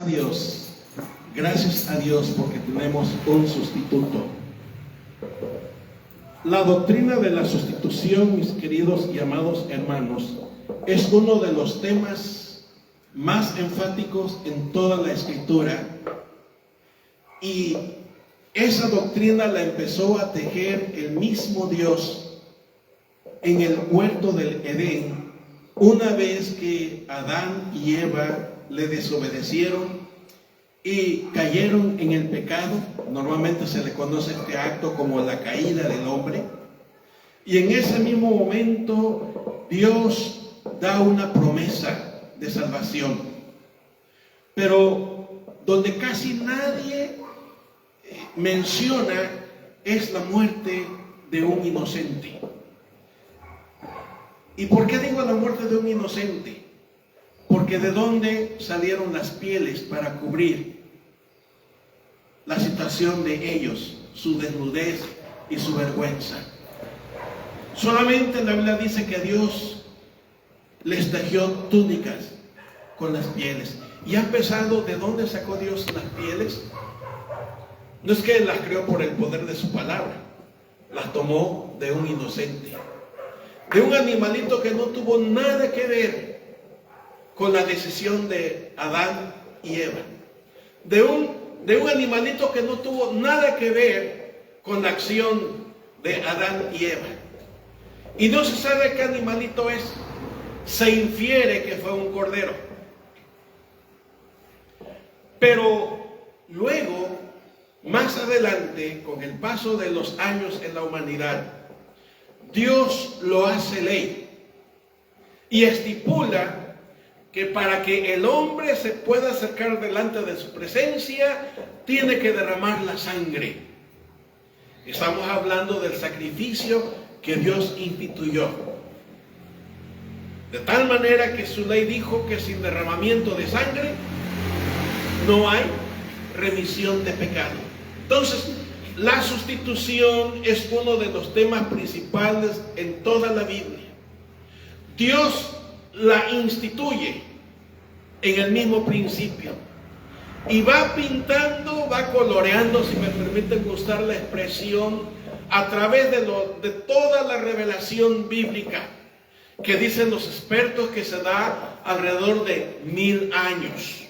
Dios, gracias a Dios porque tenemos un sustituto. La doctrina de la sustitución, mis queridos y amados hermanos, es uno de los temas más enfáticos en toda la Escritura, y esa doctrina la empezó a tejer el mismo Dios en el huerto del Edén, una vez que Adán y Eva le desobedecieron y cayeron en el pecado. Normalmente se le conoce este acto como la caída del hombre, y en ese mismo momento Dios da una promesa de salvación, pero donde casi nadie menciona es la muerte de un inocente. ¿Y por qué digo la muerte de un inocente? Porque ¿de dónde salieron las pieles para cubrir la situación de ellos, su desnudez y su vergüenza? Solamente la Biblia dice que Dios les tejió túnicas con las pieles. ¿Y han pensado de dónde sacó Dios las pieles? No es que las creó por el poder de su palabra, las tomó de un inocente, de un animalito que no tuvo nada que ver con la decisión de Adán y Eva, de un animalito que no tuvo nada que ver con la acción de Adán y Eva. Y no se sabe qué animalito es. Se infiere que fue un cordero. Pero luego, más adelante, con el paso de los años en la humanidad, Dios lo hace ley y estipula que para que el hombre se pueda acercar delante de su presencia, tiene que derramar la sangre. Estamos hablando del sacrificio que Dios instituyó. De tal manera que su ley dijo que sin derramamiento de sangre no hay remisión de pecado. Entonces, la sustitución es uno de los temas principales en toda la Biblia. Dios la instituye en el mismo principio y va pintando, va coloreando, si me permiten usar la expresión, a través de toda la revelación bíblica, que dicen los expertos que se da alrededor de 1000 años.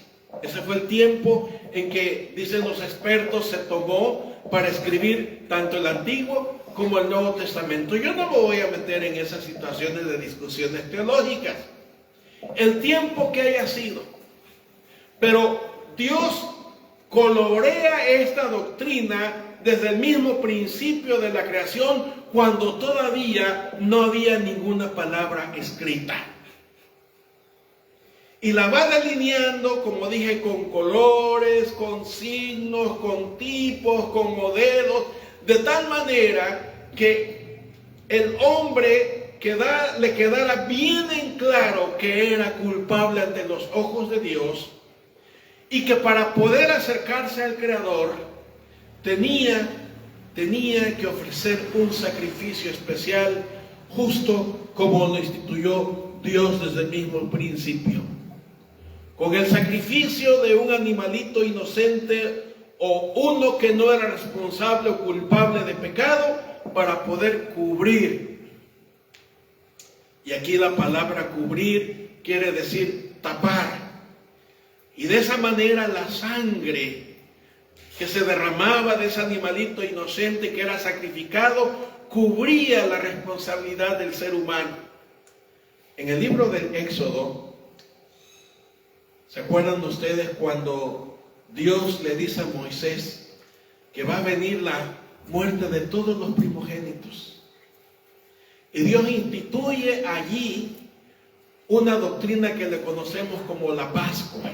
Ese fue el tiempo en que, dicen los expertos, se tomó para escribir tanto el Antiguo como el Nuevo Testamento. Yo no me voy a meter en esas situaciones de discusiones teológicas, el tiempo que haya sido, pero Dios colorea esta doctrina desde el mismo principio de la creación, cuando todavía no había ninguna palabra escrita. Y la va delineando, como dije, con colores, con signos, con tipos, con modelos, de tal manera que el hombre le quedara bien en claro que era culpable ante los ojos de Dios, y que para poder acercarse al Creador tenía que ofrecer un sacrificio especial, justo como lo instituyó Dios desde el mismo principio. Con el sacrificio de un animalito inocente o uno que no era responsable o culpable de pecado, para poder cubrir. Y aquí la palabra cubrir quiere decir tapar. Y de esa manera la sangre que se derramaba de ese animalito inocente que era sacrificado cubría la responsabilidad del ser humano. En el libro del Éxodo, ¿se acuerdan ustedes cuando Dios le dice a Moisés que va a venir la muerte de todos los primogénitos? Y Dios instituye allí una doctrina que le conocemos como la Pascua,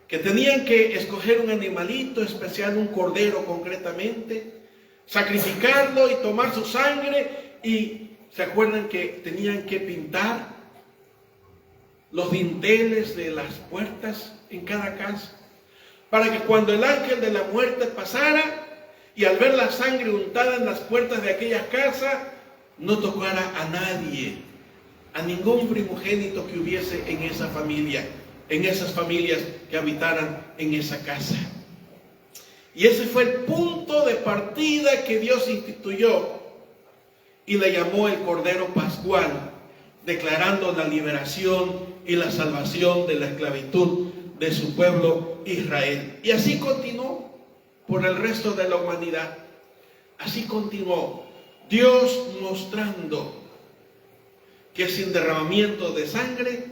que tenían que escoger un animalito especial, un cordero concretamente, sacrificarlo y tomar su sangre. Y ¿se acuerdan que tenían que pintar los dinteles de las puertas en cada casa, para que cuando el ángel de la muerte pasara y al ver la sangre untada en las puertas de aquella casa, no tocara a nadie, a ningún primogénito que hubiese en esa familia? en esas familias que habitaran en esa casa. Y ese fue el punto de partida que Dios instituyó y le llamó el Cordero Pascual, declarando la liberación y la salvación de la esclavitud de su pueblo Israel. Y así continuó por el resto de la humanidad. Así continuó Dios mostrando que sin derramamiento de sangre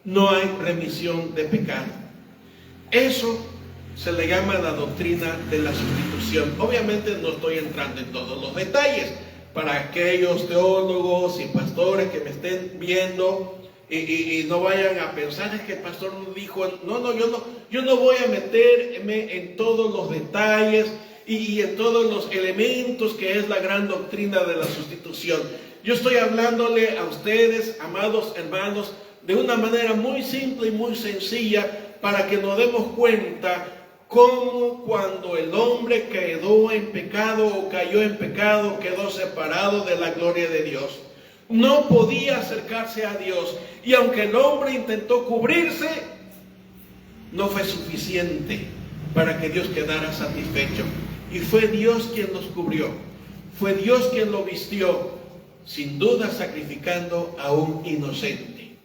no hay remisión de pecado. Eso se le llama la doctrina de la sustitución. Obviamente no estoy entrando en todos los detalles. Para aquellos teólogos y pastores que me estén viendo y no vayan a pensar es que el pastor nos dijo, yo no voy a meterme en todos los detalles y en todos los elementos que es la gran doctrina de la sustitución. Yo estoy hablándole a ustedes, amados hermanos, de una manera muy simple y muy sencilla para que nos demos cuenta cómo cuando el hombre quedó en pecado o cayó en pecado, quedó separado de la gloria de Dios. No podía acercarse a Dios. Y aunque el hombre intentó cubrirse, no fue suficiente para que Dios quedara satisfecho. Y fue Dios quien los cubrió. Fue Dios quien lo vistió, sin duda sacrificando a un inocente.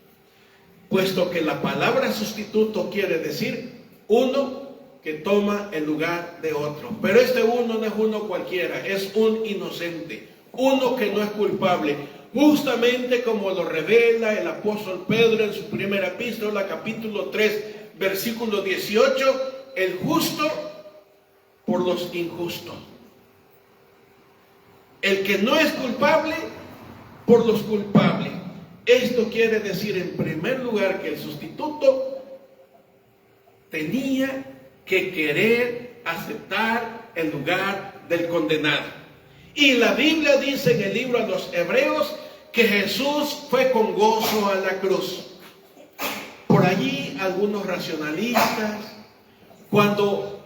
Puesto que la palabra sustituto quiere decir uno que toma el lugar de otro. Pero este uno no es uno cualquiera, es un inocente, uno que no es culpable. Justamente como lo revela el apóstol Pedro en su primera epístola, capítulo 3, versículo 18, el justo por los injustos. El que no es culpable por los culpables. Esto quiere decir, en primer lugar, que el sustituto tenía que querer aceptar el lugar del condenado. Y la Biblia dice en el libro a los Hebreos que Jesús fue con gozo a la cruz. Por allí algunos racionalistas, cuando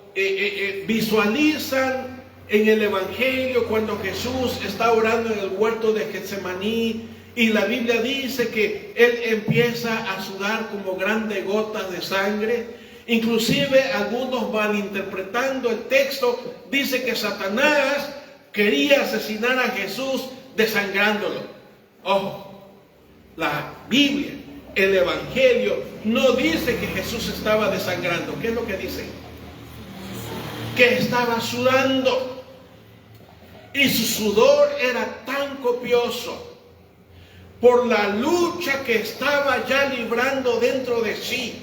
visualizan en el Evangelio cuando Jesús está orando en el huerto de Getsemaní, y la Biblia dice que Él empieza a sudar como grandes gotas de sangre. Inclusive algunos malinterpretando el texto, dice que Satanás quería asesinar a Jesús desangrándolo. Ojo, la Biblia, el Evangelio, no dice que Jesús estaba desangrando. ¿Qué es lo que dice? Que estaba sudando. Y su sudor era tan copioso por la lucha que estaba ya librando dentro de sí.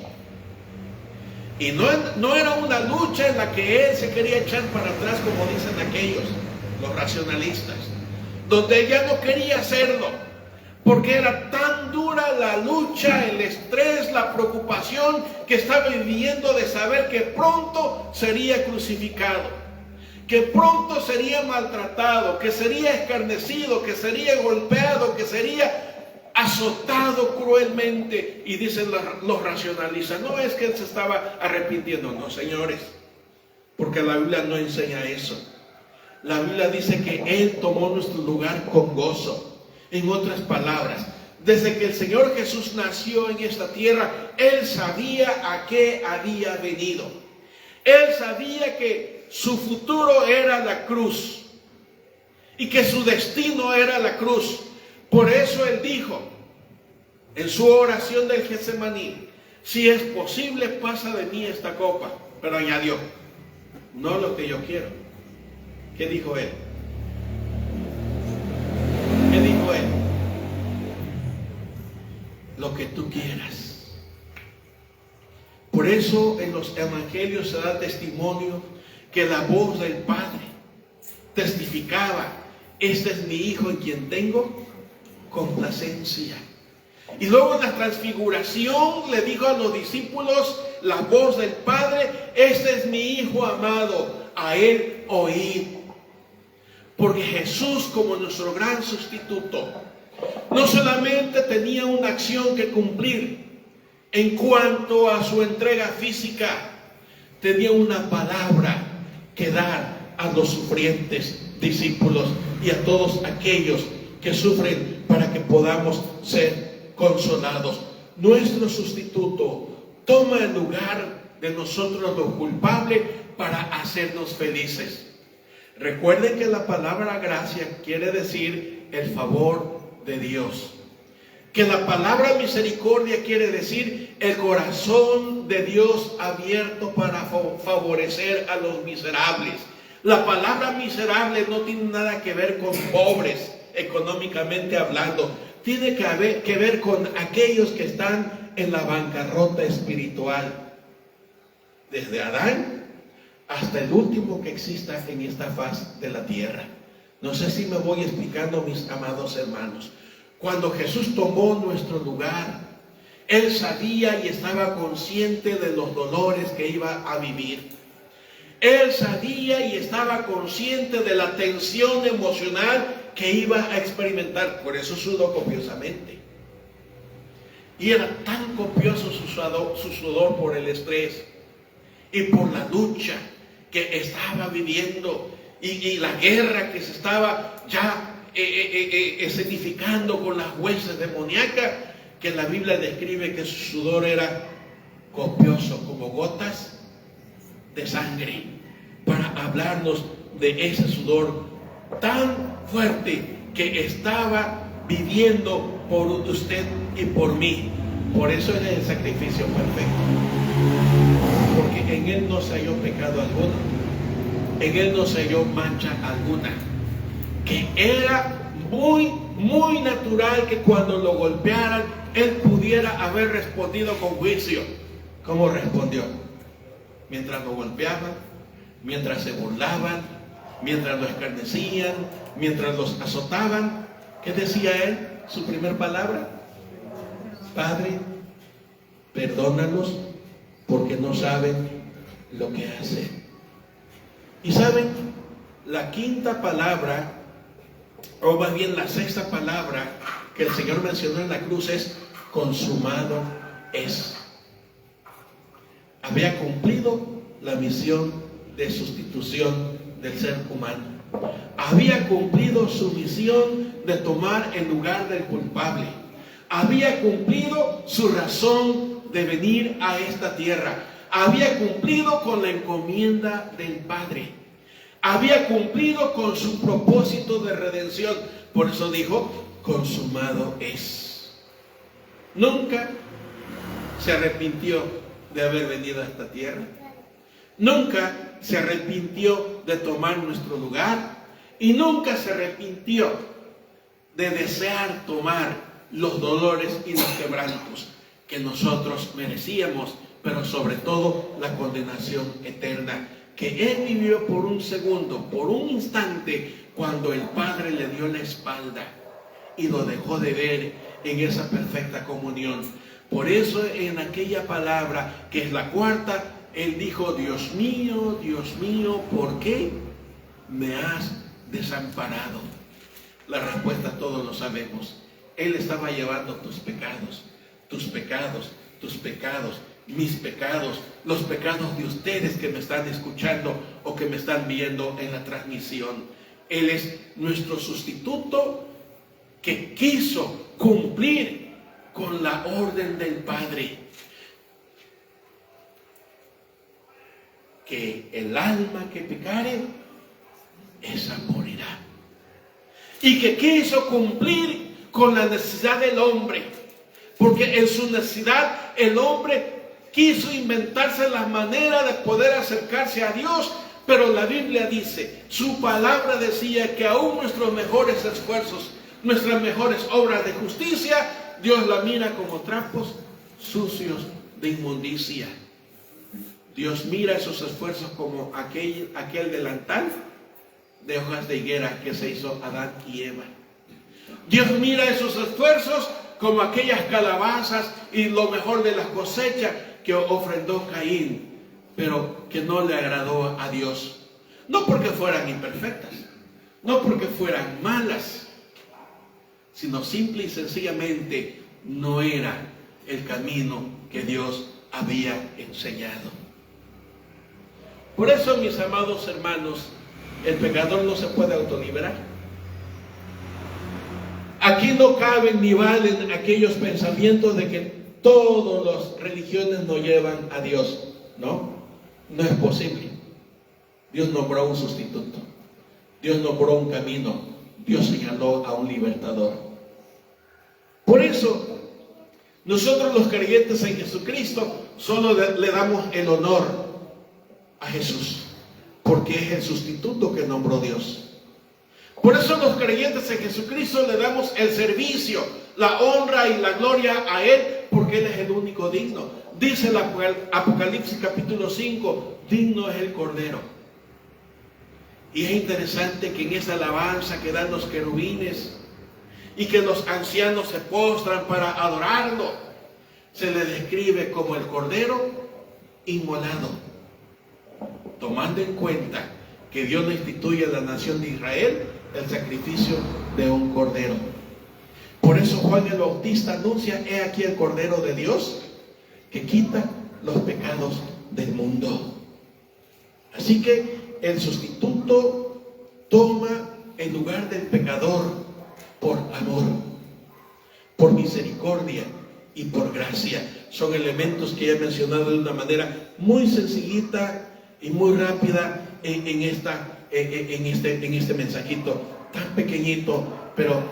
Y no era una lucha en la que él se quería echar para atrás, como dicen aquellos, los racionalistas, donde él ya no quería hacerlo, porque era tan dura la lucha, el estrés, la preocupación que estaba viviendo de saber que pronto sería crucificado, que pronto sería maltratado, que sería escarnecido, que sería golpeado, que sería azotado cruelmente. Y dicen los racionalistas, no es que él se estaba arrepintiendo. No, señores, porque la Biblia no enseña eso. La Biblia dice que Él tomó nuestro lugar con gozo. En otras palabras, desde que el Señor Jesús nació en esta tierra, Él sabía a qué había venido. Él sabía que su futuro era la cruz y que su destino era la cruz. Por eso Él dijo en su oración del Getsemaní, si es posible, pasa de mí esta copa. Pero añadió, no lo que yo quiero. ¿Qué dijo Él? ¿Qué dijo Él? Lo que tú quieras. Por eso en los evangelios se da testimonio que la voz del Padre testificaba, este es mi Hijo en quien tengo complacencia. Y luego en la transfiguración le dijo a los discípulos la voz del Padre, este es mi Hijo amado, a Él oíd. Porque Jesús, como nuestro gran sustituto, no solamente tenía una acción que cumplir en cuanto a su entrega física, tenía una palabra que dar a los sufrientes discípulos y a todos aquellos que sufren, para que podamos ser consolados. Nuestro sustituto toma el lugar de nosotros los culpables para hacernos felices. Recuerden que la palabra gracia quiere decir el favor de Dios. Que la palabra misericordia quiere decir el corazón de Dios abierto para favorecer a los miserables. La palabra miserable no tiene nada que ver con pobres, económicamente hablando. Tiene que ver con aquellos que están en la bancarrota espiritual. Desde Adán hasta el último que exista en esta faz de la tierra. No sé si me voy explicando, mis amados hermanos. Cuando Jesús tomó nuestro lugar, Él sabía y estaba consciente de los dolores que iba a vivir. Él sabía y estaba consciente de la tensión emocional que iba a experimentar. Por eso sudó copiosamente. Y era tan copioso su sudor por el estrés y por la lucha que estaba viviendo y la guerra que se estaba ya escenificando con las huestes demoníacas, que la Biblia describe que su sudor era copioso como gotas de sangre, para hablarnos de ese sudor tan fuerte que estaba viviendo por usted y por mí. Por eso es el sacrificio perfecto, porque en Él no se halló pecado alguno, en Él no se halló mancha alguna. Que era muy natural que cuando lo golpearan, Él pudiera haber respondido con juicio. ¿Cómo respondió? Mientras lo golpeaban, mientras se burlaban, mientras lo escarnecían, mientras los azotaban, ¿qué decía Él? Su primer palabra: Padre, perdónalos porque no saben lo que hacen. Y saben, la quinta palabra, o más bien la sexta palabra que el Señor mencionó en la cruz es: consumado es. Había cumplido la misión de sustitución del ser humano. Había cumplido su misión de tomar el lugar del culpable. Había cumplido su razón de venir a esta tierra. Había cumplido con la encomienda del Padre. Había cumplido con su propósito de redención. Por eso dijo: consumado es. Nunca se arrepintió de haber venido a esta tierra. Nunca se arrepintió de tomar nuestro lugar. Y nunca se arrepintió de desear tomar los dolores y los quebrantos que nosotros merecíamos, pero sobre todo la condenación eterna que Él vivió por un segundo, por un instante, cuando el Padre le dio la espalda y lo dejó de ver en esa perfecta comunión. Por eso en aquella palabra, que es la cuarta, Él dijo: Dios mío, ¿por qué me has desamparado? La respuesta todos lo sabemos. Él estaba llevando tus pecados, mis pecados, los pecados de ustedes que me están escuchando o que me están viendo en la transmisión. Él es nuestro sustituto que quiso cumplir con la orden del Padre, que el alma que pecare, esa morirá. Y que quiso cumplir con la necesidad del hombre, porque en su necesidad el hombre quiso inventarse la manera de poder acercarse a Dios. Pero la Biblia dice, su palabra decía que aún nuestros mejores esfuerzos, nuestras mejores obras de justicia, Dios la mira como trapos sucios de inmundicia. Dios mira esos esfuerzos como aquel delantal de hojas de higuera que se hizo Adán y Eva. Dios mira esos esfuerzos como aquellas calabazas y lo mejor de la cosecha que ofrendó Caín, pero que no le agradó a Dios. No porque fueran imperfectas, no porque fueran malas, sino simple y sencillamente no era el camino que Dios había enseñado. Por eso, mis amados hermanos, el pecador no se puede autoliberar. Aquí no caben ni valen aquellos pensamientos de que todas las religiones nos llevan a Dios. No, no es posible. Dios nombró un sustituto. Dios nombró un camino. Dios señaló a un libertador. Por eso, nosotros los creyentes en Jesucristo solo le damos el honor a Jesús, porque es el sustituto que nombró Dios. Por eso los creyentes en Jesucristo le damos el servicio, la honra y la gloria a Él, porque Él es el único digno. Dice el Apocalipsis capítulo 5, digno es el Cordero. Y es interesante que en esa alabanza que dan los querubines y que los ancianos se postran para adorarlo, se le describe como el Cordero inmolado, tomando en cuenta que Dios no instituye a la nación de Israel el sacrificio de un cordero. Por eso Juan el Bautista anuncia: he aquí el Cordero de Dios que quita los pecados del mundo. Así que el sustituto toma el lugar del pecador por amor, por misericordia y por gracia. Son elementos que he mencionado de una manera muy sencillita y muy rápida en este mensajito tan pequeñito, pero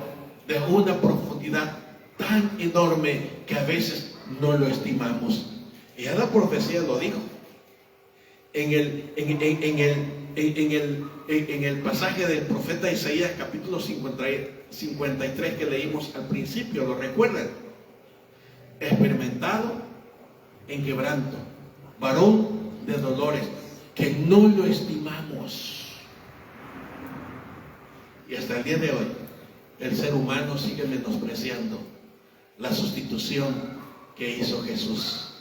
de una profundidad tan enorme que a veces no lo estimamos. Y ya la profecía lo dijo. En el pasaje del profeta Isaías capítulo 53 que leímos al principio, ¿lo recuerdan? Experimentado en quebranto, varón de dolores, que no lo estimamos. Y hasta el día de hoy el ser humano sigue menospreciando la sustitución que hizo Jesús.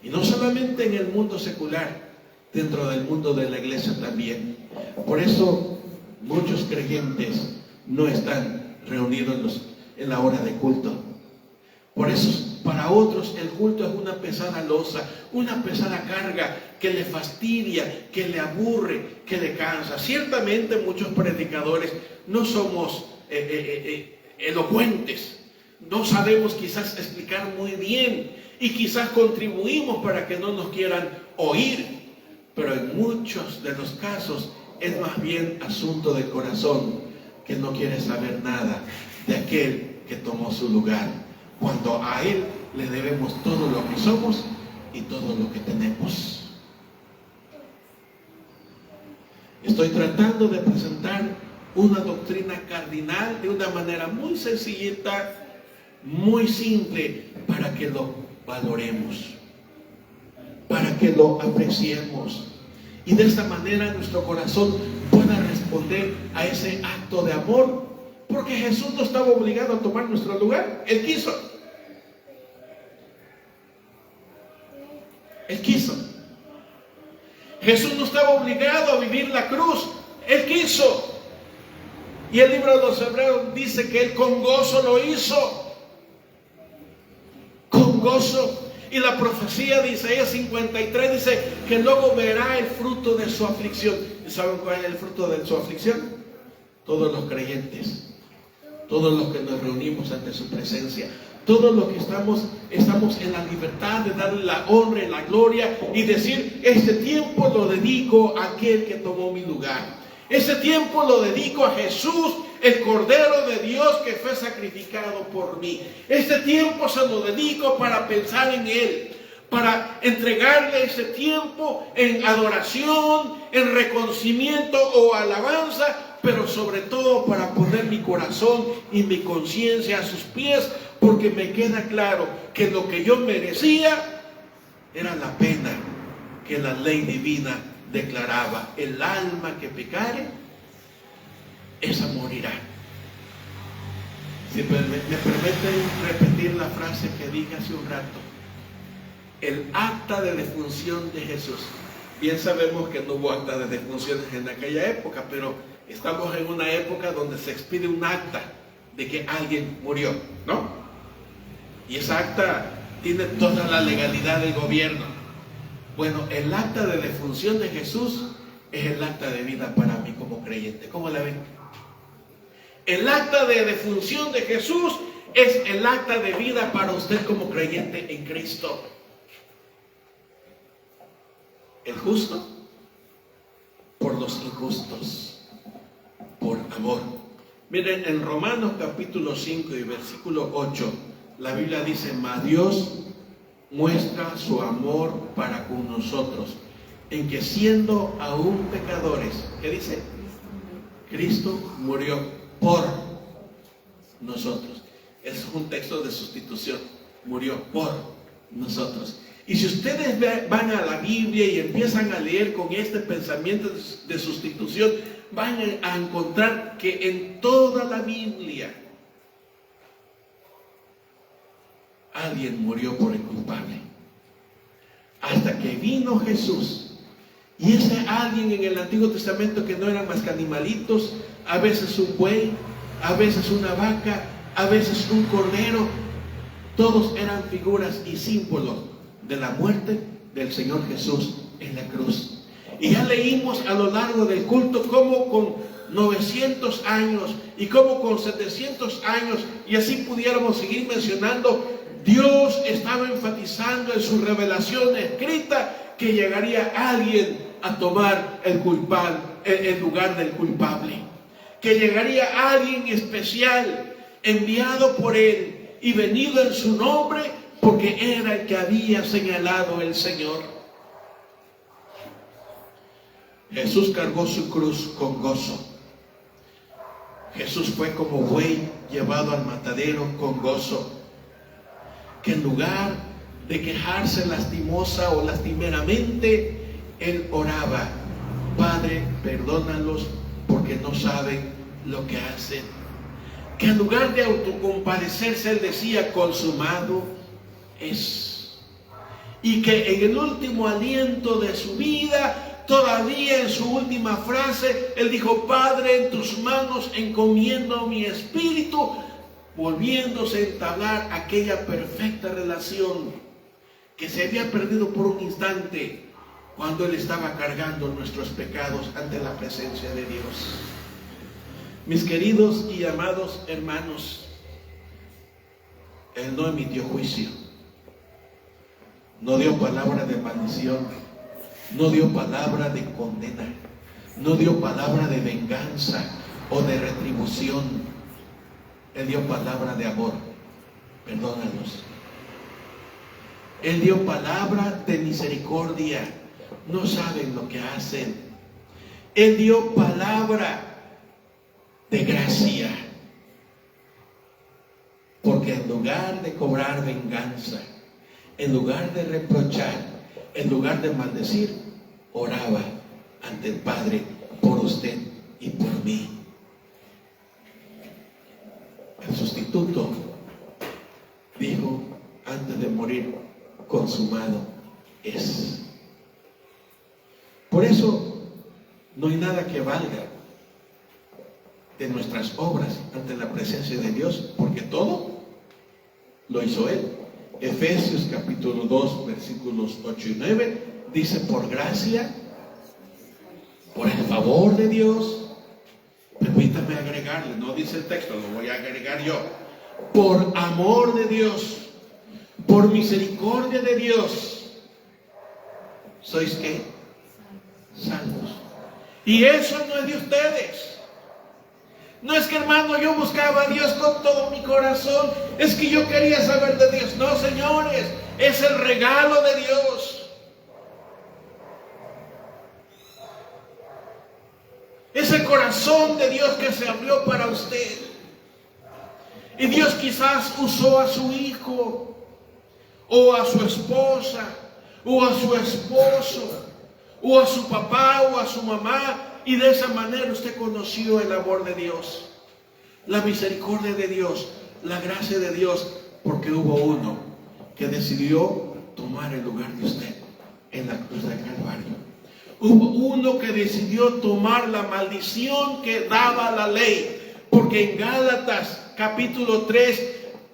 Y no solamente en el mundo secular, dentro del mundo de la iglesia también. Por eso muchos creyentes no están reunidos en la hora de culto. Por eso para otros el culto es una pesada losa, una pesada carga que le fastidia, que le aburre, que le cansa. Ciertamente muchos predicadores no somos elocuentes, no sabemos quizás explicar muy bien y quizás contribuimos para que no nos quieran oír. Pero en muchos de los casos es más bien asunto del corazón, que no quiere saber nada de aquel que tomó su lugar, cuando a Él le debemos todo lo que somos y todo lo que tenemos. Estoy tratando de presentar una doctrina cardinal de una manera muy sencillita, muy simple, para que lo valoremos, para que lo apreciemos, y de esta manera nuestro corazón pueda responder a ese acto de amor, porque Jesús no estaba obligado a tomar nuestro lugar. Él quiso. Él quiso. Jesús no estaba obligado a vivir la cruz. Él quiso. Y el libro de los Hebreos dice que Él con gozo lo hizo. Con gozo. Y la profecía de Isaías 53 dice que luego verá el fruto de su aflicción. ¿Y saben cuál es el fruto de su aflicción? Todos los creyentes, todos los que nos reunimos ante su presencia, todos los que estamos en la libertad de darle la honra y la gloria y decir: este tiempo lo dedico a aquel que tomó mi lugar. Ese tiempo lo dedico a Jesús, el Cordero de Dios que fue sacrificado por mí. Este tiempo se lo dedico para pensar en Él, para entregarle ese tiempo en adoración, en reconocimiento o alabanza, pero sobre todo para poner mi corazón y mi conciencia a sus pies, porque me queda claro que lo que yo merecía era la pena que la ley divina declaraba: el alma que pecare, esa morirá. Si me permiten repetir la frase que dije hace un rato: el acta de defunción de Jesús. Bien sabemos que no hubo acta de defunciones en aquella época, pero estamos en una época donde se expide un acta de que alguien murió, ¿no? Y esa acta tiene toda la legalidad del gobierno. Bueno, el acta de defunción de Jesús es el acta de vida para mí como creyente. ¿Cómo la ven? El acta de defunción de Jesús es el acta de vida para usted como creyente en Cristo. El justo por los injustos, por amor. Miren, en Romanos capítulo 5 y versículo 8, la Biblia dice: mas Dios muestra su amor para con nosotros, en que siendo aún pecadores, ¿qué dice? Cristo murió por nosotros. Es un texto de sustitución. Murió por nosotros. Y si ustedes van a la Biblia y empiezan a leer con este pensamiento de sustitución, van a encontrar que en toda la Biblia alguien murió por el culpable. Hasta que vino Jesús. Y ese alguien en el Antiguo Testamento, que no eran más que animalitos, a veces un buey, a veces una vaca, a veces un cordero, todos eran figuras y símbolos de la muerte del Señor Jesús en la cruz. Y ya leímos a lo largo del culto cómo con 900 años y cómo con 700 años, y así pudiéramos seguir mencionando, Dios estaba enfatizando en su revelación escrita que llegaría alguien a tomar el lugar del culpable, que llegaría alguien especial enviado por Él y venido en su nombre, porque era el que había señalado el Señor. Jesús cargó su cruz con gozo. Jesús fue como buey llevado al matadero con gozo, que en lugar de quejarse lastimosa o lastimeramente, Él oraba: Padre, perdónalos porque no saben lo que hacen. Que en lugar de autocompadecerse, Él decía: consumado es. Y que en el último aliento de su vida, todavía en su última frase, Él dijo: Padre, en tus manos encomiendo mi espíritu, volviéndose a entablar aquella perfecta relación que se había perdido por un instante cuando Él estaba cargando nuestros pecados ante la presencia de Dios. Mis queridos y amados hermanos, Él no emitió juicio, no dio palabra de maldición, no dio palabra de condena, no dio palabra de venganza o de retribución. Él dio palabra de amor: perdónalos. Él dio palabra de misericordia: no saben lo que hacen. Él dio palabra de gracia, porque en lugar de cobrar venganza, en lugar de reprochar, en lugar de maldecir, oraba ante el Padre por usted y por mí. El sustituto dijo antes de morir: consumado es. Por eso no hay nada que valga de nuestras obras ante la presencia de Dios, porque todo lo hizo Él. Efesios capítulo 2 versículos 8 y 9 dice: por gracia, por el favor de Dios. Permítame agregarle, no dice el texto, lo voy a agregar yo: por amor de Dios, por misericordia de Dios, ¿sois qué? Salvos. Y eso no es de ustedes. No es que, hermano, yo buscaba a Dios con todo mi corazón, es que yo quería saber de Dios. No, señores, es el regalo de Dios. Es el corazón de Dios que se abrió para usted. Y Dios quizás usó a su hijo, o a su esposa, o a su esposo, o a su papá, o a su mamá, y de esa manera usted conoció el amor de Dios, la misericordia de Dios, la gracia de Dios, porque hubo uno que decidió tomar el lugar de usted en la cruz del Calvario. Hubo uno que decidió tomar la maldición que daba la ley, porque en Gálatas capítulo 3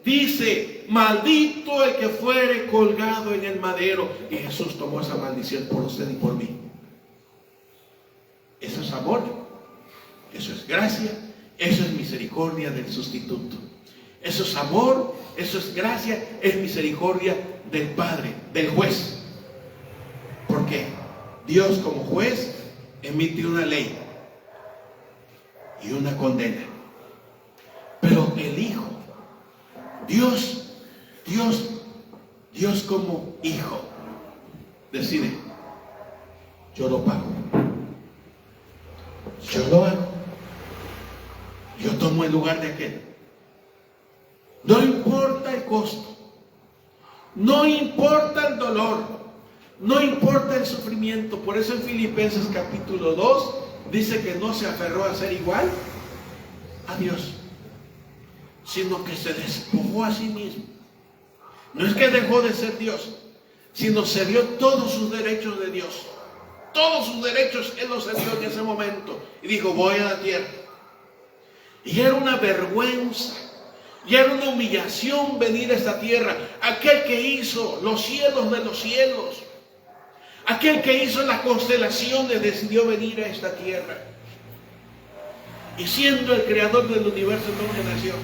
dice: maldito el que fuere colgado en el madero. Y Jesús tomó esa maldición por usted y por mí. Eso es amor, eso es gracia, eso es misericordia del sustituto. Eso es amor, eso es gracia, es misericordia del Padre, del juez. Porque Dios como juez emite una ley y una condena. Pero el Hijo, Dios como Hijo, decide, yo lo pago, yo lo hago, yo tomo el lugar de aquel. No importa el costo, no importa el dolor, no importa el sufrimiento. Por eso en Filipenses capítulo 2 dice que no se aferró a ser igual a Dios, sino que se despojó a sí mismo. No es que dejó de ser Dios, sino se dio todos sus derechos de Dios. Todos sus derechos Él los dio en ese momento. Y dijo, voy a la tierra. Y era una vergüenza, y era una humillación venir a esta tierra. Aquel que hizo los cielos de los cielos, aquel que hizo las constelaciones, decidió venir a esta tierra. Y siendo el creador del universo, no nació.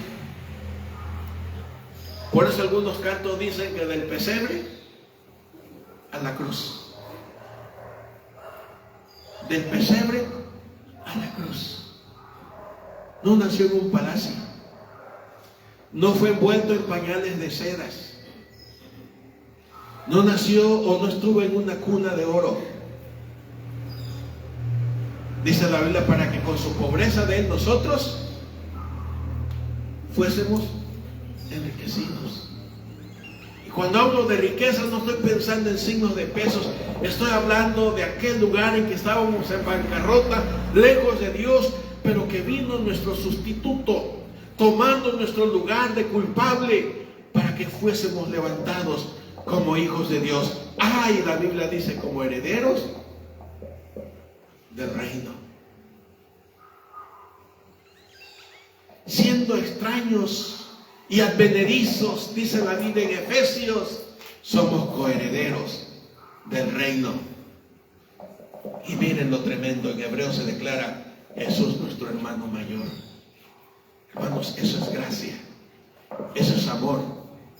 Por eso algunos cantos dicen que del pesebre a la cruz. Del pesebre a la cruz. No nació en un palacio. No fue envuelto en pañales de sedas. No nació o no estuvo en una cuna de oro. Dice la Biblia, para que con su pobreza de Él nosotros fuésemos enriquecidos. Y cuando hablo de riqueza no estoy pensando en signos de pesos, estoy hablando de aquel lugar en que estábamos en bancarrota, lejos de Dios, pero que vino nuestro sustituto, tomando nuestro lugar de culpable para que fuésemos levantados como hijos de Dios. Y la Biblia dice, como herederos del reino. Siendo extraños y advenedizos, dice la Biblia en Efesios, somos coherederos del reino. Y miren lo tremendo, en hebreo se declara Jesús nuestro hermano mayor. Hermanos, eso es gracia, eso es amor,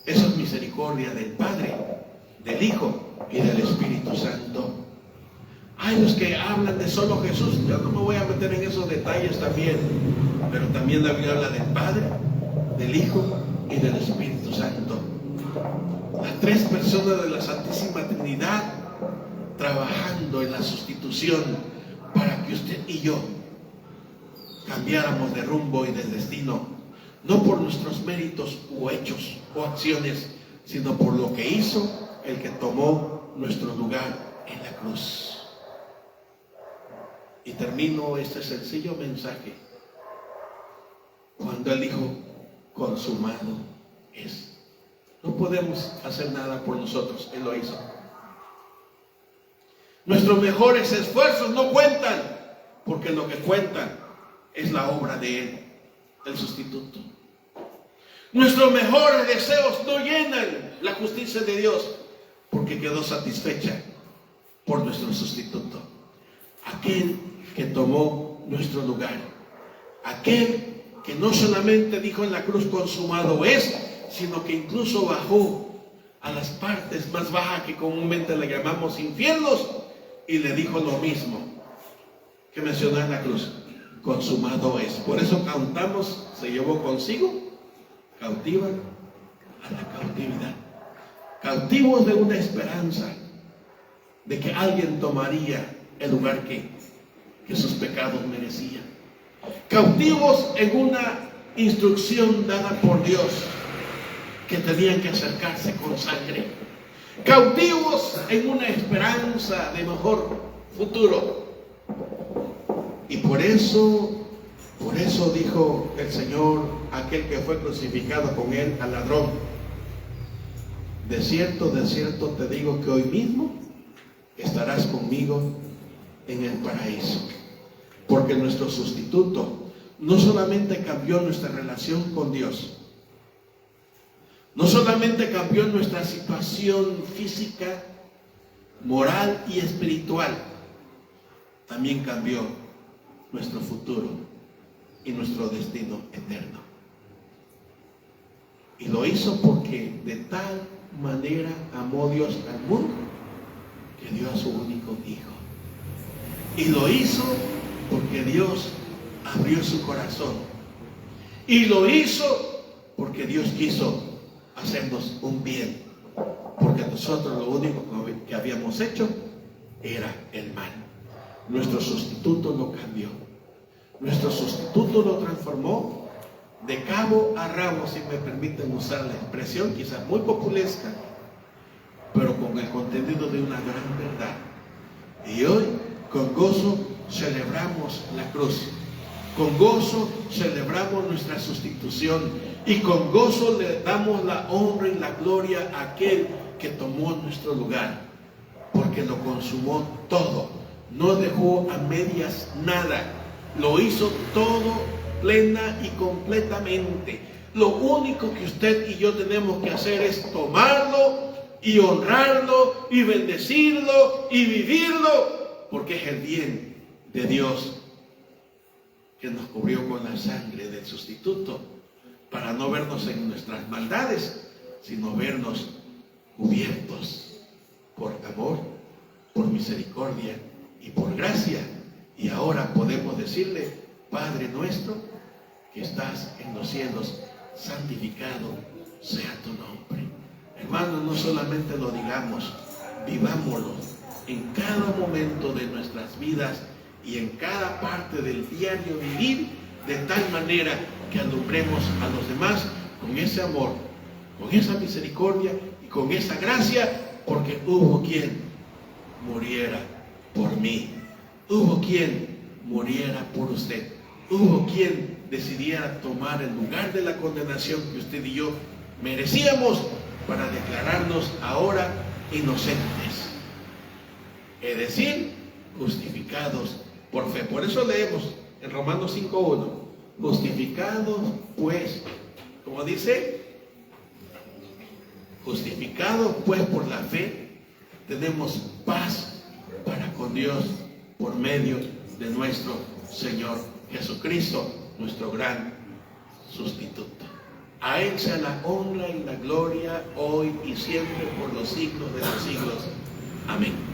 eso es misericordia del Padre, del Hijo y del Espíritu Santo. Hay los que hablan de solo Jesús. Yo no me voy a meter en esos detalles también, pero también la Biblia habla del Padre, del Hijo y del Espíritu Santo. Las tres personas de la Santísima Trinidad trabajando en la sustitución para que usted y yo cambiáramos de rumbo y de destino, no por nuestros méritos u hechos o acciones, sino por lo que hizo el que tomó nuestro lugar en la cruz. Y termino este sencillo mensaje cuando Él dijo, consumado es. No podemos hacer nada por nosotros, Él lo hizo. Nuestros mejores esfuerzos no cuentan, porque lo que cuentan es la obra de Él, el sustituto. Nuestros mejores deseos no llenan la justicia de Dios, porque quedó satisfecha por nuestro sustituto. Aquel que tomó nuestro lugar. Aquel que no solamente dijo en la cruz consumado es, sino que incluso bajó a las partes más bajas que comúnmente le llamamos infiernos y le dijo lo mismo que mencionó en la cruz, consumado es. Por eso cantamos, se llevó consigo cautiva a la cautividad. Cautivos de una esperanza de que alguien tomaría el lugar que sus pecados merecían. Cautivos en una instrucción dada por Dios, que tenían que acercarse con sangre. Cautivos en una esperanza de mejor futuro. Y por eso dijo el Señor a aquel que fue crucificado con Él, al ladrón, de cierto te digo que hoy mismo estarás conmigo en el paraíso. Porque nuestro sustituto no solamente cambió nuestra relación con Dios, no solamente cambió nuestra situación física, moral y espiritual, también cambió nuestro futuro y nuestro destino eterno. Y lo hizo porque de tal manera amó Dios al mundo que dio a su único hijo. Y lo hizo porque Dios abrió su corazón. Y lo hizo porque Dios quiso hacernos un bien. Porque nosotros lo único que habíamos hecho era el mal. Nuestro sustituto lo cambió. Nuestro sustituto lo transformó de cabo a rabo, si me permiten usar la expresión, quizás muy populesca, pero con el contenido de una gran verdad. Y hoy, con gozo, celebramos la cruz. Con gozo celebramos nuestra sustitución. Y con gozo le damos la honra y la gloria a aquel que tomó nuestro lugar. Porque lo consumó todo. No dejó a medias nada. Lo hizo todo plena y completamente. Lo único que usted y yo tenemos que hacer es tomarlo y honrarlo y bendecirlo y vivirlo, porque es el bien de Dios que nos cubrió con la sangre del sustituto, para no vernos en nuestras maldades, sino vernos cubiertos por amor, por misericordia y por gracia. Y ahora podemos decirle: Padre nuestro que estás en los cielos, santificado sea tu nombre. Hermanos, no solamente lo digamos, vivámoslo en cada momento de nuestras vidas y en cada parte del diario vivir, de tal manera que alumbremos a los demás con ese amor, con esa misericordia y con esa gracia, porque hubo quien muriera por mí, hubo quien muriera por usted, hubo quien decidiera tomar el lugar de la condenación que usted y yo merecíamos, para declararnos ahora inocentes, es decir, justificados por fe. Por eso leemos en Romanos 5:1, justificados pues, como dice, justificados pues por la fe, tenemos paz para con Dios por medio de nuestro Señor Jesucristo, nuestro gran sustituto. A Él sea la honra y la gloria hoy y siempre por los siglos de los siglos. Amén.